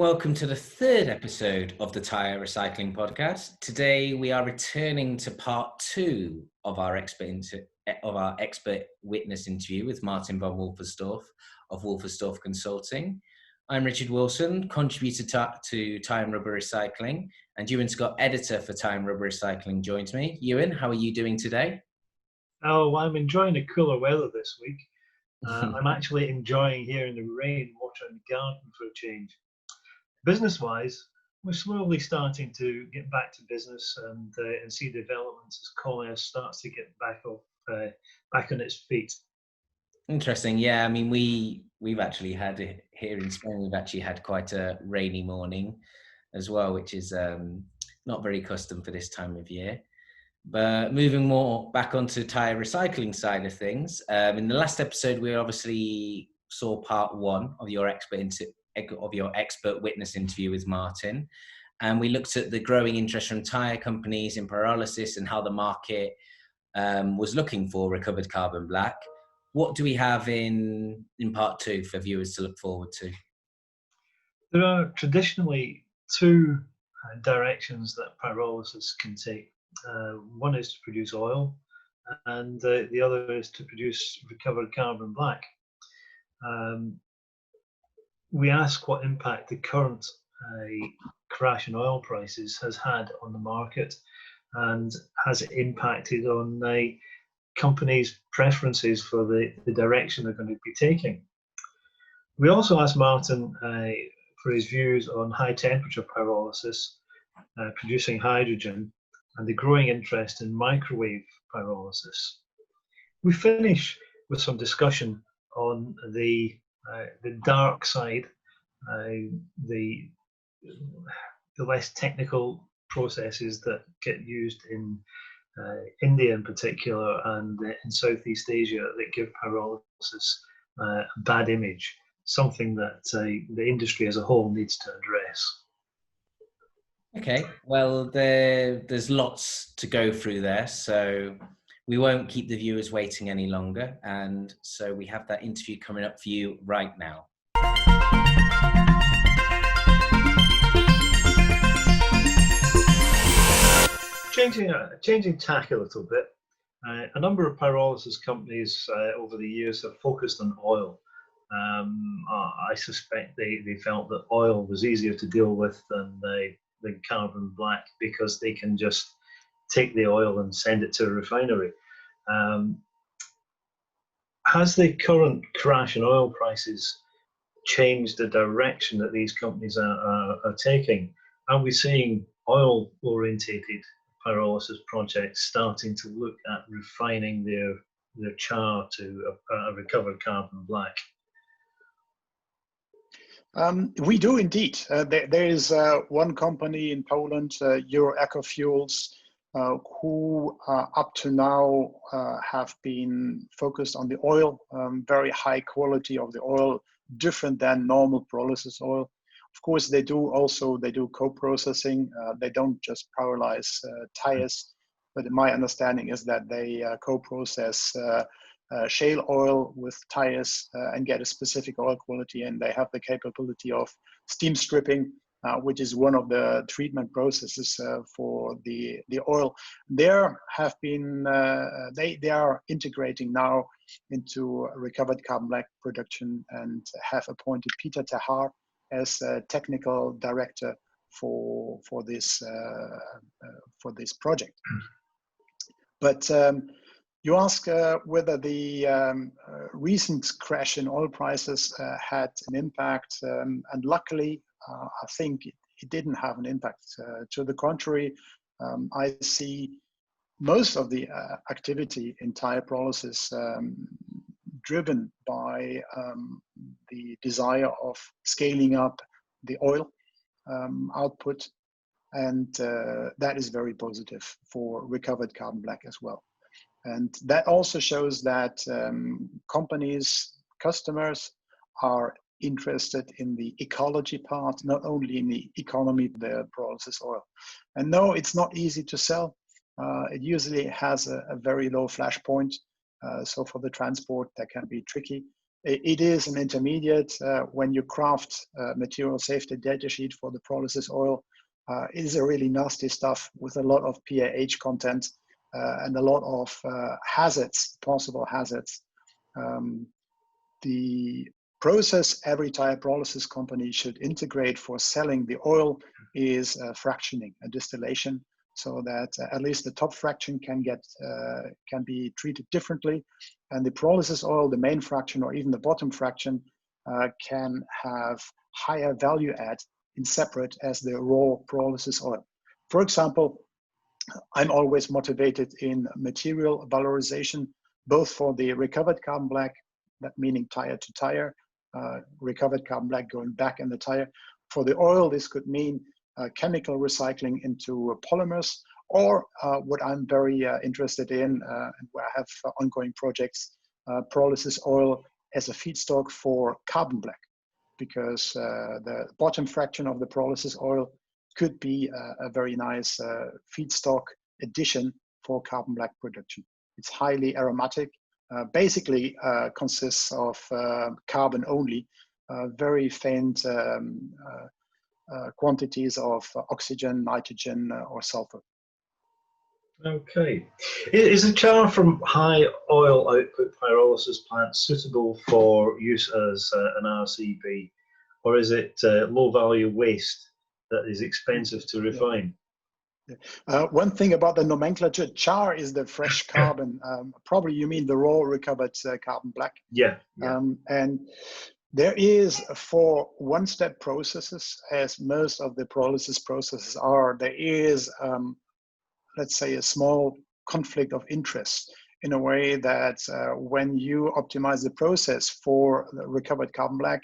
welcome to the third episode of the Tyre Recycling Podcast. Today we are returning to part two of our expert witness interview with Martin von Wolferstorff of Wolferstorff Consulting. I'm Richard Wilson, contributor to Tyre and Rubber Recycling, and Ewan Scott, editor for Tyre and Rubber Recycling, joins me. Ewan, how are you doing today? Oh, I'm enjoying the cooler weather this week. I'm actually enjoying here in the rain, watering the garden for a change. Business-wise, we're slowly starting to get back to business and see developments as commerce starts to get back on its feet. Interesting. Yeah, I mean, we've actually had here in Spain. We've actually had quite a rainy morning as well, which is not very custom for this time of year. But moving more back onto Tyre recycling side of things, in the last episode, we obviously saw part one of your expert witness interview with Martin, and we looked at the growing interest from tyre companies in pyrolysis and how the market was looking for recovered carbon black. What do we have in part two for viewers to look forward to? There are traditionally two directions that pyrolysis can take. One is to produce oil, and the other is to produce recovered carbon black. We ask what impact the current crash in oil prices has had on the market, and has it impacted on the companies' preferences for the direction they're going to be taking. We also asked Martin for his views on high temperature pyrolysis, producing hydrogen, and the growing interest in microwave pyrolysis. We finish with some discussion on the dark side, the less technical processes that get used in India in particular and in Southeast Asia that give pyrolysis a bad image, something that the industry as a whole needs to address. Okay, well, there's lots to go through there, so we won't keep the viewers waiting any longer, and so we have that interview coming up for you right now. Changing tack a little bit, a number of pyrolysis companies over the years have focused on oil. I suspect they felt that oil was easier to deal with than carbon black, because they can just take the oil and send it to a refinery. Has the current crash in oil prices changed the direction that these companies are taking? Are we seeing oil-orientated pyrolysis projects starting to look at refining their char to a recovered carbon black? We do indeed. There is one company in Poland, Euro Ecofuels, who up to now have been focused on the oil, very high quality of the oil, different than normal pyrolysis oil. Of course, they do co-processing. They don't just pyrolyze tires, but my understanding is that they co-process shale oil with tires and get a specific oil quality, and they have the capability of steam stripping, which is one of the treatment processes for the oil. They are integrating now into recovered carbon black production and have appointed Peter Tyre as technical director for this project. But you ask whether the recent crash in oil prices had an impact, and luckily, I think it didn't have an impact. To the contrary, I see most of the activity in tire pyrolysis driven by the desire of scaling up the oil output, and that is very positive for recovered carbon black as well. And that also shows that customers are interested in the ecology part, not only in the economy of the pyrolysis oil. And no, it's not easy to sell. It usually has a very low flash point. So for the transport, that can be tricky. It is an intermediate. When you craft material safety data sheet for the pyrolysis oil, it is a really nasty stuff with a lot of PAH content and a lot of hazards, possible hazards. The process every Tyre pyrolysis company should integrate for selling the oil is fractioning and distillation, so that at least the top fraction can be treated differently, and the pyrolysis oil, the main fraction or even the bottom fraction, can have higher value add in separate as the raw pyrolysis oil. For example, I'm always motivated in material valorization, both for the recovered carbon black, that meaning tire to tire, recovered carbon black going back in the tire. For the oil, this could mean chemical recycling into polymers, or what I'm very interested in, and where I have ongoing projects, pyrolysis oil as a feedstock for carbon black, because the bottom fraction of the pyrolysis oil could be a very nice feedstock addition for carbon black production. It's highly aromatic, basically consists of carbon only, very faint quantities of oxygen, nitrogen, or sulfur. Okay. Is the char from high oil output pyrolysis plants suitable for use as an RCB, or is it low value waste that is expensive to refine? One thing about the nomenclature, char is the fresh carbon. Probably you mean the raw recovered carbon black. Yeah. And there is, for one-step processes, as most of the pyrolysis processes are, there is, let's say, a small conflict of interest, in a way that when you optimize the process for the recovered carbon black,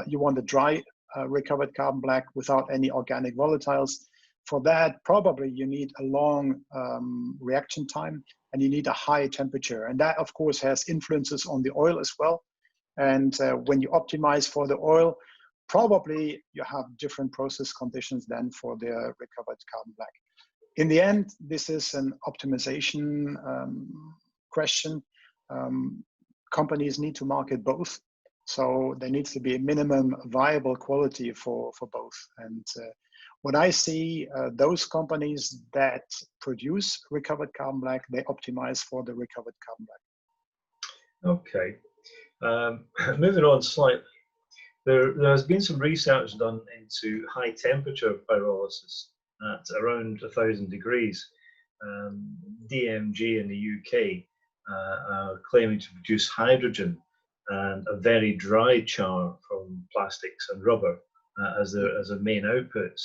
you want a dry recovered carbon black without any organic volatiles. For that, probably you need a long reaction time, and you need a high temperature. And that, of course, has influences on the oil as well. And when you optimize for the oil, probably you have different process conditions than for the recovered carbon black. In the end, this is an optimization question. Companies need to market both. So there needs to be a minimum viable quality for both. And when I see those companies that produce recovered carbon black, they optimize for the recovered carbon black. Okay. Moving on slightly, there has been some research done into high temperature pyrolysis at around 1,000 degrees. DMG in the UK are claiming to produce hydrogen and a very dry char from plastics and rubber as their main outputs.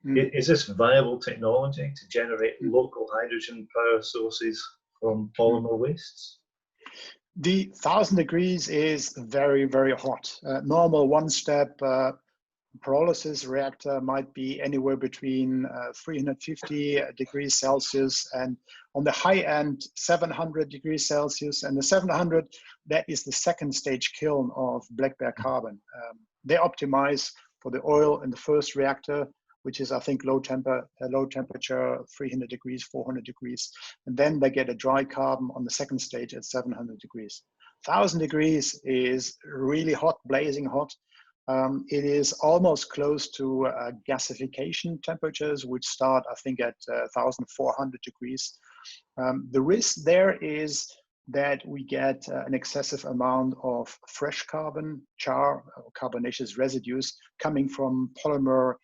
Is this viable technology to generate local hydrogen power sources from polymer wastes? The 1,000 degrees is very, very hot. Normal one-step pyrolysis reactor might be anywhere between 350 degrees Celsius and on the high end 700 degrees Celsius. And the 700, that is the second stage kiln of black bear carbon. They optimize for the oil in the first reactor, which is, I think, low temperature, 300 degrees, 400 degrees. And then they get a dry carbon on the second stage at 700 degrees. 1,000 degrees is really hot, blazing hot. It is almost close to gasification temperatures, which start, I think, at 1,400 degrees. The risk there is that we get an excessive amount of fresh carbon, char, or carbonaceous residues coming from polymer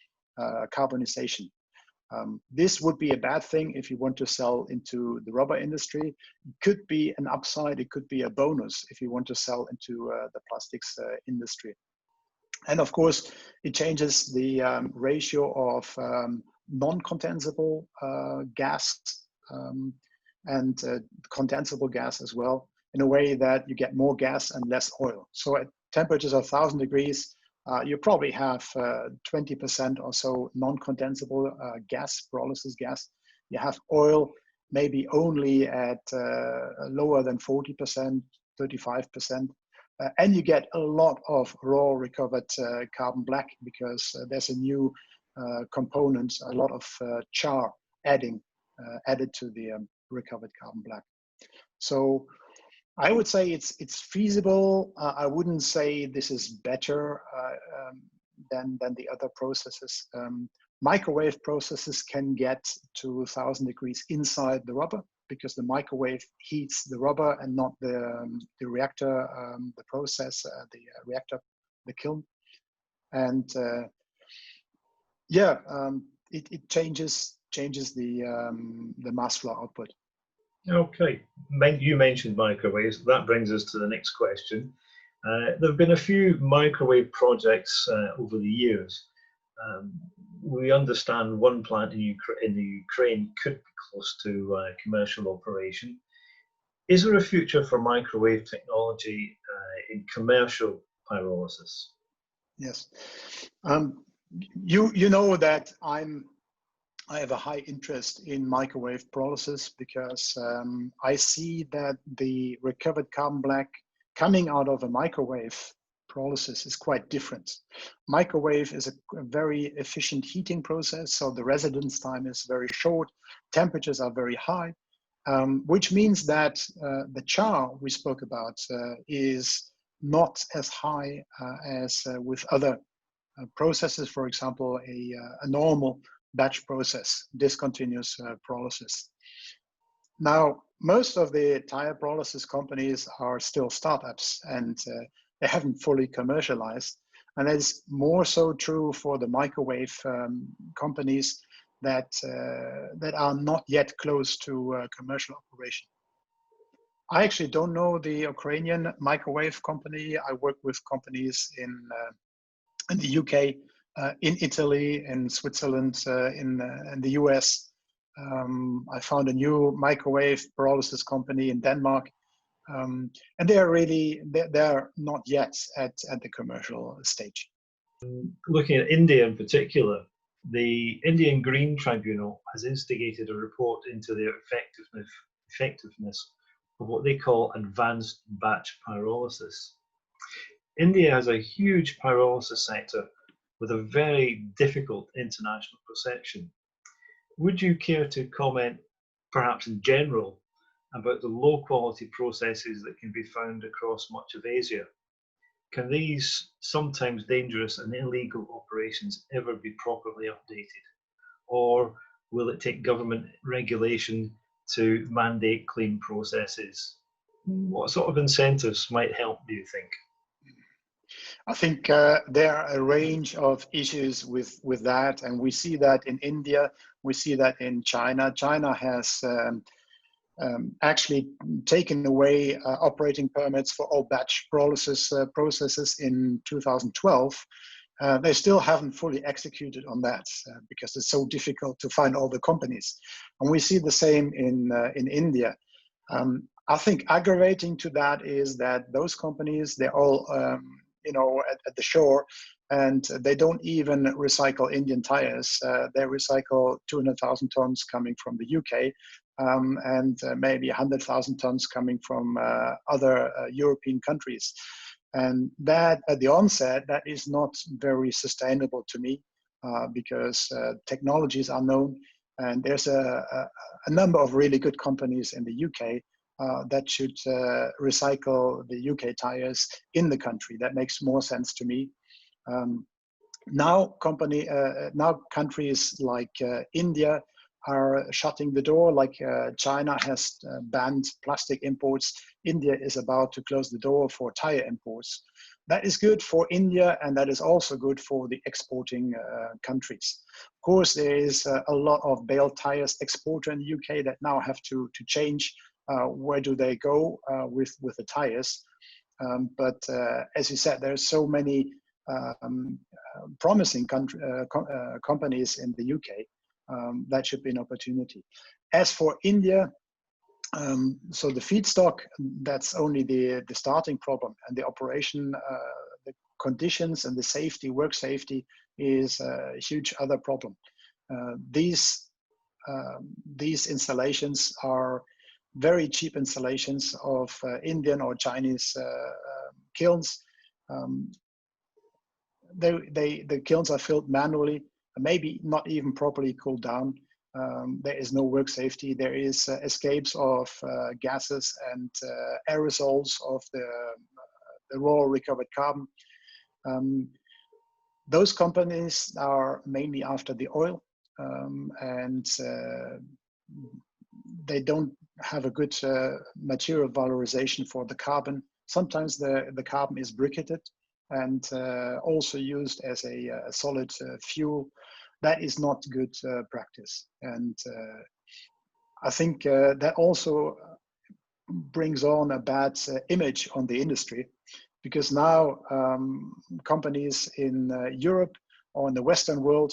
carbonization. This would be a bad thing if you want to sell into the rubber industry. It could be an upside, it could be a bonus if you want to sell into the plastics industry. And of course, it changes the ratio of non-condensable gas and condensable gas as well, in a way that you get more gas and less oil. So at temperatures of 1,000 degrees, you probably have 20% or so non-condensable gas, pyrolysis gas. You have oil maybe only at lower than 40%, 35%. And you get a lot of raw recovered carbon black, because there's a new component, a lot of char added to the recovered carbon black. So I would say it's feasible. I wouldn't say this is better than the other processes. Microwave processes can get to 1,000 degrees inside the rubber because the microwave heats the rubber and not the reactor, the process, the reactor, the kiln. And it changes the mass flow output. Okay, you mentioned microwaves. That brings us to the next question. There have been a few microwave projects over the years. We understand one plant in the Ukraine could be close to commercial operation. Is there a future for microwave technology in commercial pyrolysis? Yes, you know that I have a high interest in microwave pyrolysis because I see that the recovered carbon black coming out of a microwave pyrolysis is quite different. Microwave is a very efficient heating process, so the residence time is very short, temperatures are very high, which means that the char we spoke about is not as high as with other processes, for example, a normal batch process, discontinuous pyrolysis. Now, most of the tire pyrolysis companies are still startups and they haven't fully commercialized. And it's more so true for the microwave companies that are not yet close to commercial operation. I actually don't know the Ukrainian microwave company. I work with companies in the UK, in Italy, in Switzerland, in the US. I found a new microwave pyrolysis company in Denmark. And they're not yet at the commercial stage. Looking at India in particular, the Indian Green Tribunal has instigated a report into the effectiveness of what they call advanced batch pyrolysis. India has a huge pyrolysis sector with a very difficult international perception. Would you care to comment, perhaps in general, about the low quality processes that can be found across much of Asia? Can these sometimes dangerous and illegal operations ever be properly updated? Or will it take government regulation to mandate clean processes? What sort of incentives might help, do you think? I think there are a range of issues with that, and we see that in India, we see that in China. China has actually taken away operating permits for all batch pyrolysis processes in 2012. They still haven't fully executed on that because it's so difficult to find all the companies. And we see the same in India. I think aggravating to that is that those companies, they're all at the shore, and they don't even recycle Indian tires. They recycle 200,000 tons coming from the UK, and maybe 100,000 tons coming from other European countries. And that, at the onset, that is not very sustainable to me because technologies are known, and there's a number of really good companies in the UK that should recycle the UK tires in the country. That makes more sense to me. Now countries like India are shutting the door, like China has banned plastic imports. India is about to close the door for tire imports. That is good for India, and that is also good for the exporting countries. Of course, there is a lot of bale tires exported in the UK that now have to change where do they go with the tires. But as you said, there are so many promising companies in the UK. That should be an opportunity. As for India, so the feedstock, that's only the starting problem, and the operation, the conditions and the safety, work safety, is a huge other problem. These installations are very cheap installations of Indian or Chinese kilns. The kilns are filled manually, maybe not even properly cooled down. There is no work safety. There is escapes of gases and aerosols of the raw recovered carbon. Those companies are mainly after the oil, and they don't have a good material valorization for the carbon. Sometimes the carbon is briquetted and also used as a solid fuel. That is not good practice. And I think that also brings on a bad image on the industry, because now companies in Europe or in the Western world,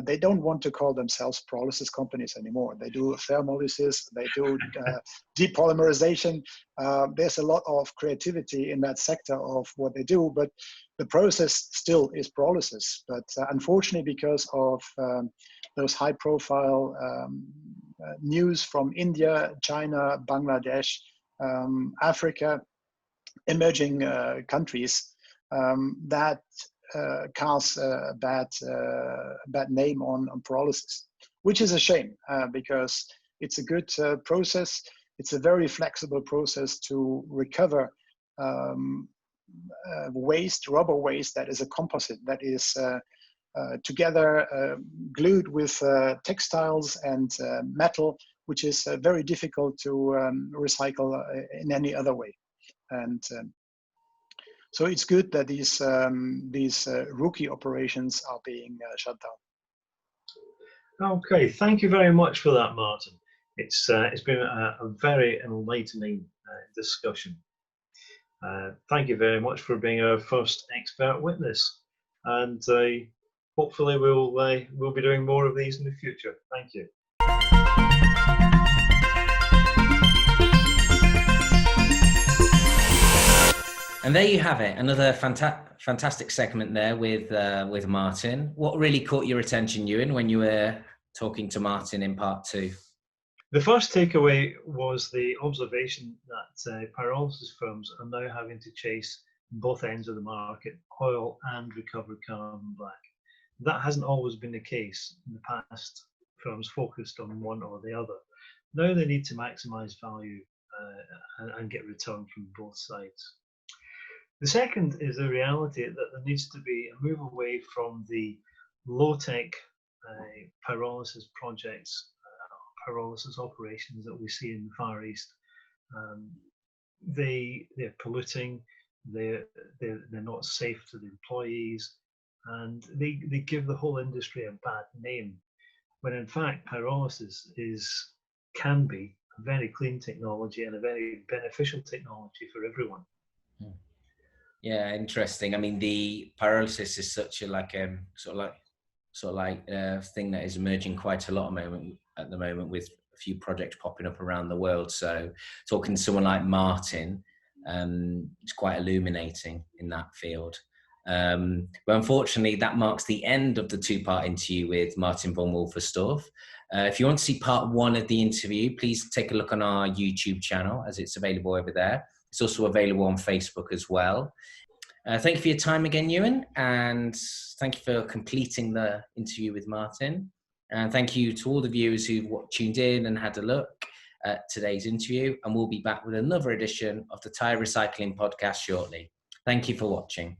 they don't want to call themselves pyrolysis companies anymore. They do thermolysis, they do depolymerization. There's a lot of creativity in that sector of what they do, but the process still is pyrolysis. But unfortunately, because of those high-profile news from India, China, Bangladesh, Africa, emerging countries, that casts a bad name on pyrolysis, which is a shame, because it's a good process. It's a very flexible process to recover waste, rubber waste that is a composite, that is together glued with textiles and metal, which is very difficult to recycle in any other way. And so it's good that these rookie operations are being shut down. Okay, thank you very much for that, Martin. It's been a very enlightening discussion. Thank you very much for being our first expert witness, and hopefully we'll be doing more of these in the future. Thank you. And there you have it, another fantastic segment there with Martin. What really caught your attention, Ewan, when you were talking to Martin in part 2? The first takeaway was the observation that pyrolysis firms are now having to chase both ends of the market, oil and recovered carbon black. That hasn't always been the case. In the past, firms focused on one or the other. Now they need to maximize value and get return from both sides. The second is the reality that there needs to be a move away from the low-tech pyrolysis projects, pyrolysis operations that we see in the Far East. They're polluting, they're not safe to the employees, and they give the whole industry a bad name, when in fact pyrolysis can be a very clean technology and a very beneficial technology for everyone. Yeah, interesting. I mean, the pyrolysis is such a sort of like thing that is emerging quite a lot at the moment, with a few projects popping up around the world. So talking to someone like Martin, it's quite illuminating in that field. But unfortunately, that marks the end of the 2-part interview with Martin von Wolferstorff. If you want to see part 1 of the interview, please take a look on our YouTube channel, as it's available over there. It's also available on Facebook as well. Thank you for your time again, Ewan, and thank you for completing the interview with Martin. And thank you to all the viewers who've tuned in and had a look at today's interview. And we'll be back with another edition of the Tyre Recycling Podcast shortly. Thank you for watching.